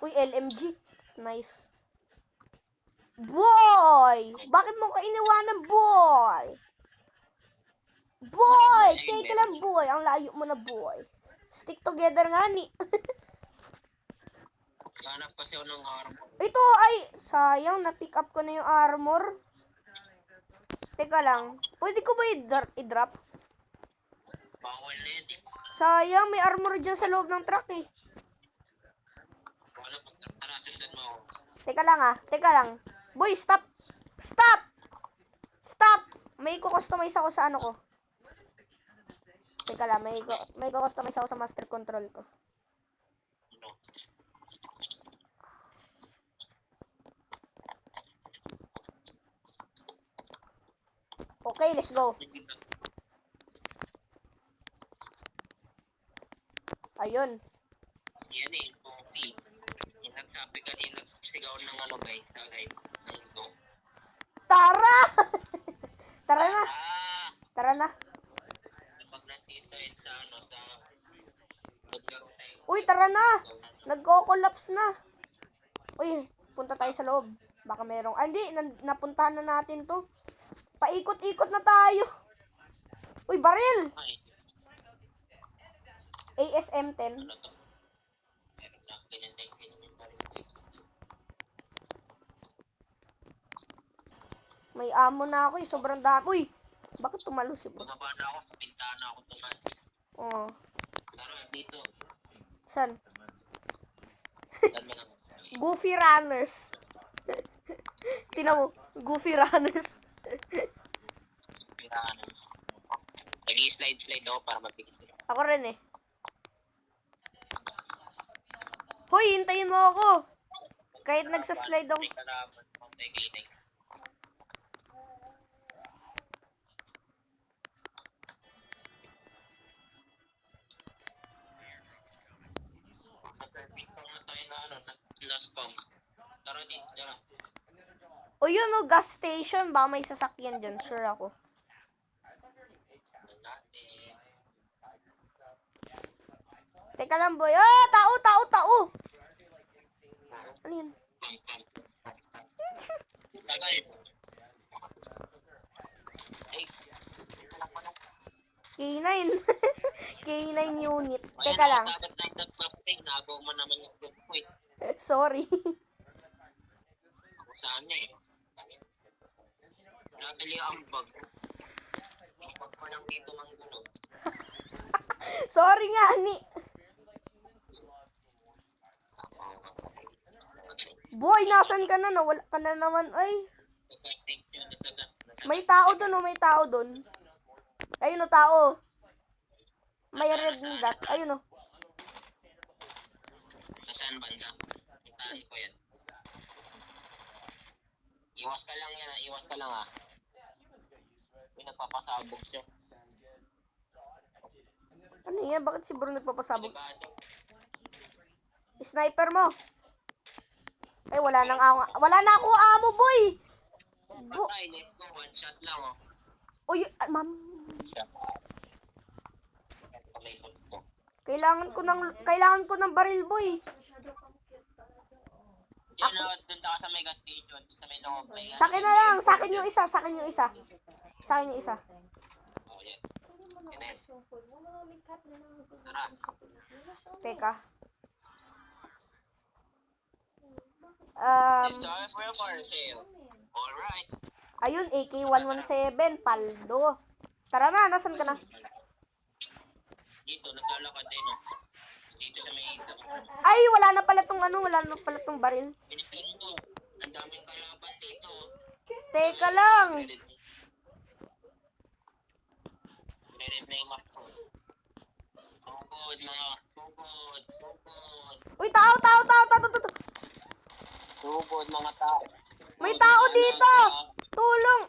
Uy, LMG. Nice. Boy! Bakit mo ka iniwanan, boy? Boy! Teka lang, boy. Ang layo mo na, boy. Stick together nga ni. Hanap kasi ako ng armor. Ito ay, sayang, na-pick up ko na yung armor. Teka lang, pwede ko ba i-drop? Bawal na yun, eh. Sayang, may armor dyan sa loob ng truck eh. Wala, tara, sundan mo ako. Teka lang. Boy, stop! Stop! Stop! May i-customize ako sa ano ko. Teka lang, may i-customize ako sa master control ko. Ano? Okay, let's go. Ayun. Yan eh, coffee. Yung nagsabi kanina, nagsigaw ng ano guys, sa live. Ng song. Tara! Tara na. Ah! Tara na. Kapag nandito yun sa ano, sa... Maglaro tayo. Uy, tara na. Nagko-collapse na. Uy, punta tayo sa loob. Baka merong... Ah, hindi. Napuntahan na natin to. Paikot-ikot na tayo. Uy, baril. Ay, ASM-10. ano to? Meron na, ganyan na yung baril guys. May amo na ako eh. Sobrang dami. Uy, bakit tumalo si bro? Bumaba na ako, sa bintana ako tumal. Oh. Tara, dito. San? Saan mo lang? Goofy Runners. Tingnan mo. Goofy Runners. Pirahan. Nag-i-slide ako para mabilis sila. Ako rin eh. Hoy, hintayin mo ako. Kahit nagsaslide ako. May kalaban, may ginay. Sa perfect pa nga tayo na ano, last pump. Tara dito, tara. O yun o, gas station. Baka may sasakyan dyan. Sure ako. Natin. Teka lang boy. Ah, tao. Ano yun? Tagal. Ay, K9. K9 unit. Teka lang. dapat na yung mapping. Nagaw mo naman yung group ko eh. Sorry. Saan niya eh. Natali ang bag. Ang bag ko lang dito mang gulo. Sorry nga, ni. Boy, nasan ka na? Nawala ka na naman. Ay, Thank you. may tao dun o, may tao dun. Ayun o, tao. May red dot. Ayun o. Nasaan banda? Itahan ko yan. Iwas ka lang yan. Iwas ka lang ah. May nagpapasabog siya. Ano yan? Bakit si bro nagpapasabog? Delikado. Sniper mo. Ay, wala na ako amo, boy. Patay. Let's go. One shot lang oh. Uy, ma'am. Shot. Kamay ko. Kailangan ko ng baril, boy. Yan o. Doon ka sa may gas station. Doon sa may loob. Sa akin na lang. Sa akin yung isa. Oh, yan. Yan na yan. Tara. Teka. This is for sale. Alright. Ayun, AK-117. Paldo. Tara na, nasan ka na? Dito, naglalakad din oh. Dito sa may ito. Ay, wala na pala tong baril. Pinitrin ko. Ang daming kalaban dito. Teka lang. Meron na yung map ko. Tugod mga. Tugod. Uy, tao. Tugod mga tao. May tao dito. Tulong.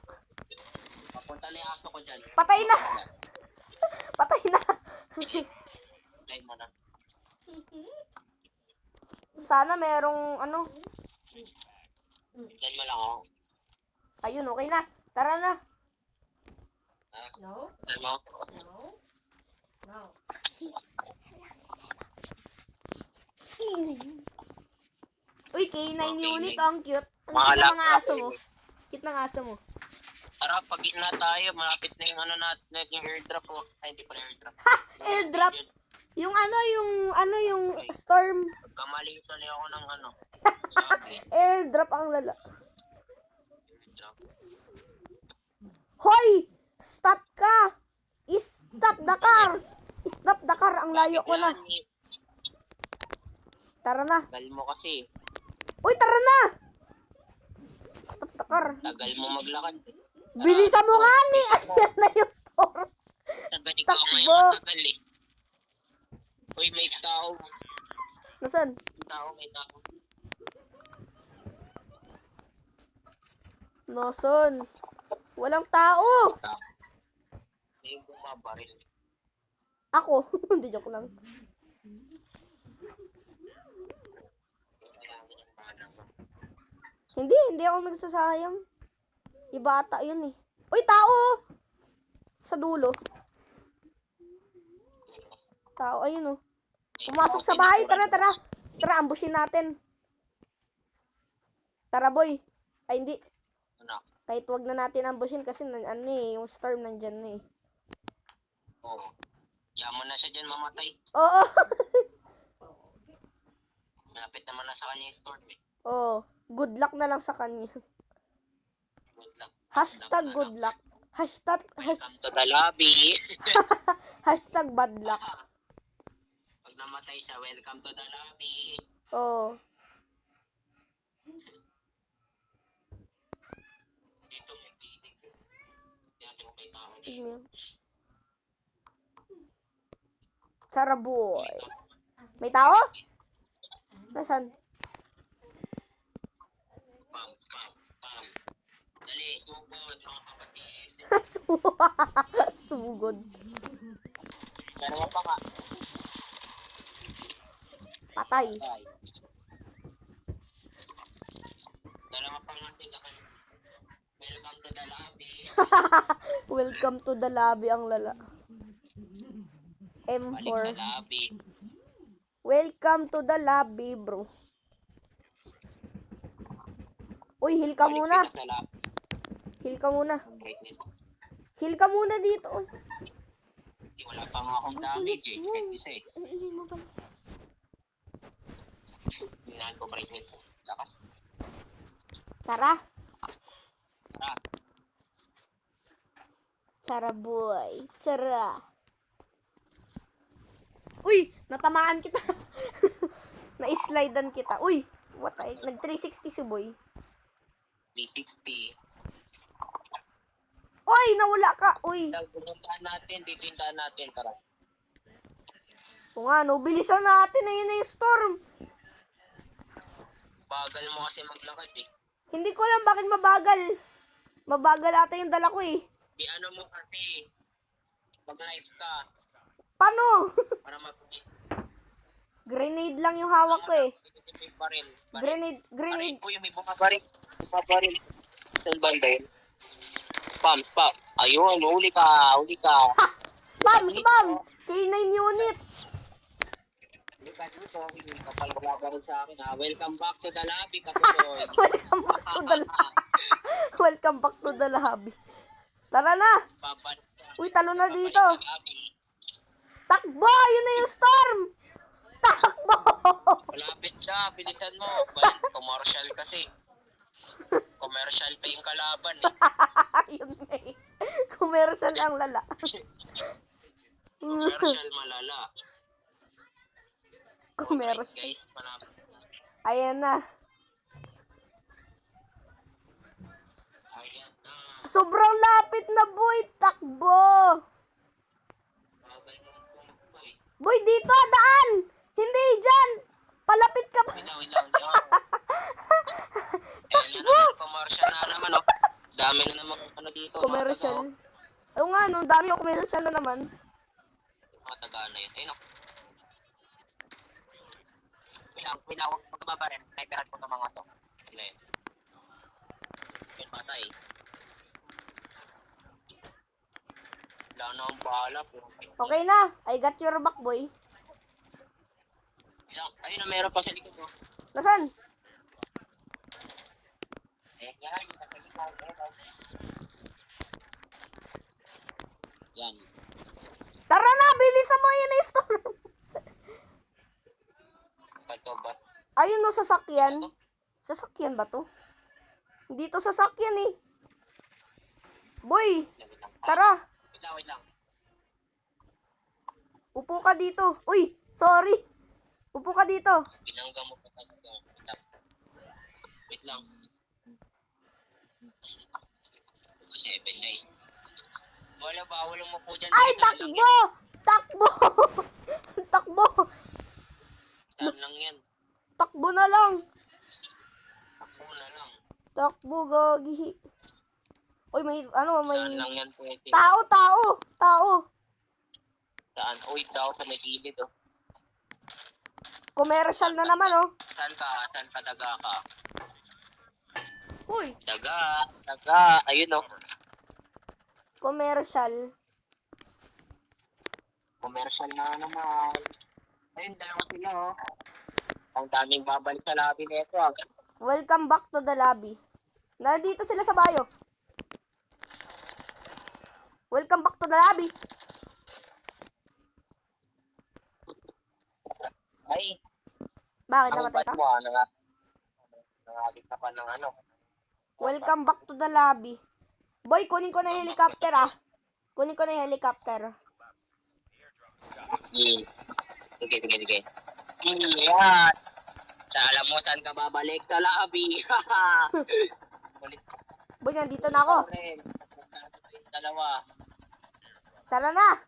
Papunta na yung aso ko dyan. Patay na. Live mo na. Sana merong ano. Yan mo lang ako. Ayun, okay na. Tara na. No, Yan mo. no, no. K9 Okay, unit. may- Ang cute. Ang Mga cute ng mga laptop. aso mo. Cute ng aso mo. Tara, pag na tayo, malapit na yung ano natin, yung airdrop po. Ay, hindi pala airdrop. Airdrop. Yung yung storm. Kamali tuloy ako ng ano. Sabi, Airdrop ang lala. airdrop. Hoy! Stop ka! Stop the car! Stop the car! Ang layo ko na. Tara na. Tagal mo kasi. Uy, tara na! Stop the car. Tagal mo maglakad. Bilisan mo nga ni! Ayan na yung storm. Tagal ikaw ngayon Takbo. matagal eh. Uy, may tao. Nasaan? May tao. Nasaan? Walang tao! Tao. May bumabaril. Ako. Hindi, joke lang. Hindi ako nagsasayang. Iba ata yun eh. Uy, tao! Sa dulo. Tao, ayun oh. Pumasok sa bahay. Tara. Tara, ambushin natin. Tara, boy. Ay, hindi. Ano? Kahit wag na natin ambushin kasi yung storm nandyan na eh. Oo. Yaman na siya dyan mamatay. Oo. Malapit naman na sa kanya yung storm eh. Oo. Good luck na lang sa kanya. Good luck. Hashtag good luck. Hashtag Welcome to the lobby. hashtag bad luck. Pag namatay siya, welcome to the lobby. Oo. Dito may pinig. Dito may tao. Tignan. Tara, boy. May tao? Nasaan? Pam. Dali, sugod mga kapatid. Sugod. Dalawa pa nga. Patay. Ay. Dalawa pa nga sila. Welcome to the lobby. Welcome to the lobby ang lala. Balik M4. sa lobby. Welcome to the lobby, bro. Uy, heal ka Balik muna. ka na sa lobby. Heal ka muna. Right nito. Heal ka muna dito. Uy. Wala pa nga akong damage eh. Kahit isa eh. Tingnan ko break nito. Lakas. Tara. Tara. Tara, boy. Tara. Uy, natamaan kita. Na-slidean kita. Uy, what ay? Nag-360 si boy. 360. Uy, nawala ka. Uy. Pupuntahan natin. Titindahan natin. Tara. O nga, no, bilisan natin. Ayun na yung storm. Bagal mo kasi maglakad eh. Hindi ko alam bakit mabagal. Mabagal ata yung dala ko eh. Di ano mo kasi. Mag-live ka. Paano? Para mapagin. Grenade lang yung hawak ko eh. Baril. Grenade. Uy, may bumabaril. Bumabaril. Saan ba yun? Spam. Ayun, huli ka. Spam! K9 unit. Huli ka dito. Kapal bumabaril sa akin ha. Welcome back to the lobby, katuloy. Welcome back to the lobby. Tara na. Uy, talo na dito. Takbo! Yun na yung storm! Takbo! Malapit na, bilisan mo. Balik, commercial kasi. Commercial pa yung kalaban eh. Yun na eh. Commercial ang lala. Commercial malala. Commercial. Alright guys, malapit na. Ayan na. Ayan na. Sobrang lapit na, boy. Takbo. Babay mo tumakbo eh. Boy, dito, daan! Hindi, dyan! Palapit ka pa. Wait lang. Ayan na naman, commercial na naman oh. Dami na naman ano dito. Commercial. Oo nga, no, dami yung commercial na naman. Mga taga na yun. Ayun oh. Wait lang, huwag magkababa rin. Sniperan ko ng mga to. Ayun. Ayun, patay. Wala na akong bahala po. Okay na. I got your back, boy. Ayun na, meron pa sa likod ko. Nasaan? Yan. Tara na, bilisan mo yun yung store. Ito ba? Ayun no, sasakyan. Sasakyan ba to? Hindi to sasakyan eh. Boy, tara. Wait lang. Upo ka dito. Uy, sorry. Upo ka dito. Binangga mo pa talaga. Wait lang. 7 guys. Wala ba? Walang mo po dyan. Ay, Saan lang takbo! Takbo! Takbo! yan? Saan lang yan? Takbo na lang. Takbo na lang. Takbo, gagi. Uy, may, ano, may... Saan lang yan pwede? Tao. Saan? Uy, daw sa may gilid oh. Commercial na naman, oh. Saan ka? Saan ka daga ka? Uy, Daga. Ayun oh. commercial. Commercial na naman. Ayun, dalawa sila oh. Ang daming babalik sa labi nito ah. Welcome back to the lobby. Nandito sila sa bayo. Welcome back to the lobby. Ay, Bakit ang namatay bad ka? mo ah. Nangalit ka pa ng ano. Welcome back to the lobby. Boy, kunin ko na yung helicopter, ah. Kunin ko na yung helicopter. Sige. Yan. Sa alam mo saan ka babalik sa labi. Ulit Boy, nandito na ako. rin. Dalawa. Tara na.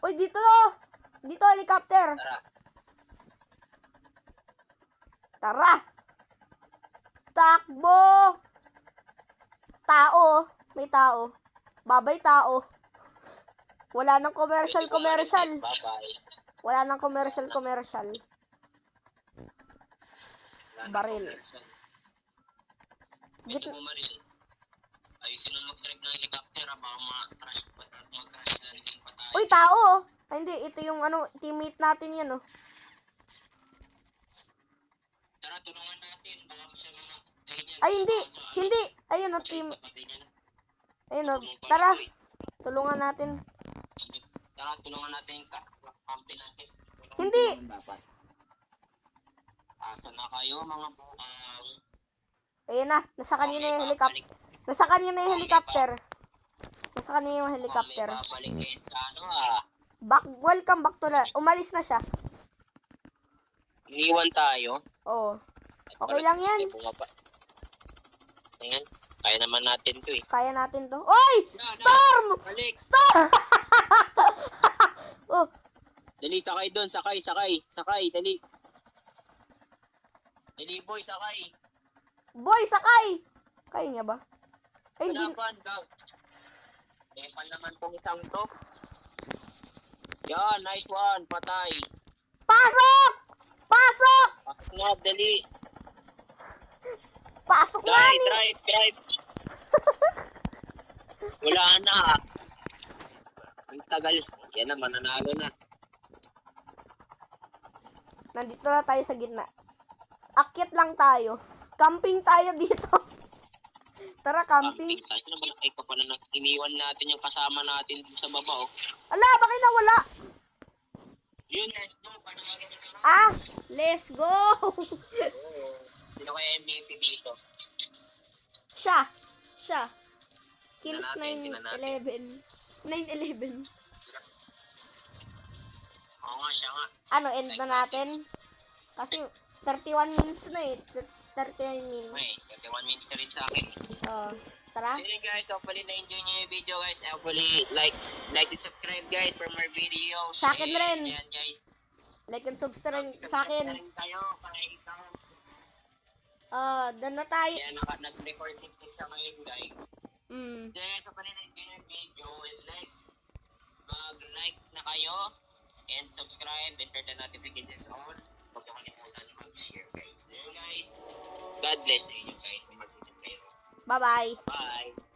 Uy, dito no. Dito, helicopter. Tara. Tara. Takbo. Tao. May tao. Babay tao. Wala nang commercial. Bye-bye. Wala nang commercial. Baril. Ito mo Maril. Ayusin mo mag-drive ng helicopter ha. Baka mag-crash landing pa tayo. Uy, tao. Ay, hindi. Ito yung ano, teammate natin yan, oh. Tara, tulungan natin. Baka sa mga Ay, hindi. Ayun, oh, team. Ayun, oh. Tara. Tulungan natin. Tara, tulungan natin yung kampi natin. Hindi. Dapat. Asa na kayo mga bukang? Ayun na. Nasa kanina yung helicopter. Nasa kanina yung helicopter. Babalik kayo sa ano ah. Welcome back to the... Umalis na siya. Iniwan tayo. Oo. Okay lang yan. Ayan. Kaya naman natin to eh. Kaya natin to. Oy! Storm! Balik! Storm! Oh, Dali, sakay doon. Sakay. Dali. Dali, boy, sakay. boy, sakay! Kaya niya ba? Ay, hindi. Hanapan, gag. Depan naman tong isang to. Yan, nice one. Patay. Pasok! Pasok! Pasok na, dali. Pasok nga ni! Drive. Wala na. Ang tagal. Yan na, mananalo na. Nandito na tayo sa gitna. Akyat lang tayo. Camping tayo dito. Tara, camping. Tayo na malaki pa pala na iniwan natin yung kasama natin sa baba oh. Ala, bakit nawala? Yun, let's go. Panangin na naman. Ah, let's go! Sino kaya MVP dito? Siya. Kills Tingnan natin. 9-11. Oo nga, siya nga. Ano, end na natin? Kasi 31 minutes na eh. 31 minutes. May, 31 minutes na rin sa akin. Tara. So yun guys, hopefully na-enjoy nyo yung video guys. Hopefully like and subscribe guys for more videos. Sa akin rin. Yan guys. Like and subscribe sa akin. Tayo, pakita mo. Doon na tayo. Kaya nag-recording ko siya ngayon guys. Then, hopefully na-enjoy yung video and mag-like na kayo and subscribe and turn the notifications on. Huwag nyo kalimutan mag-share guys. So yun guys, God bless you guys. Mag-ingat kayo. Bye-bye. Bye!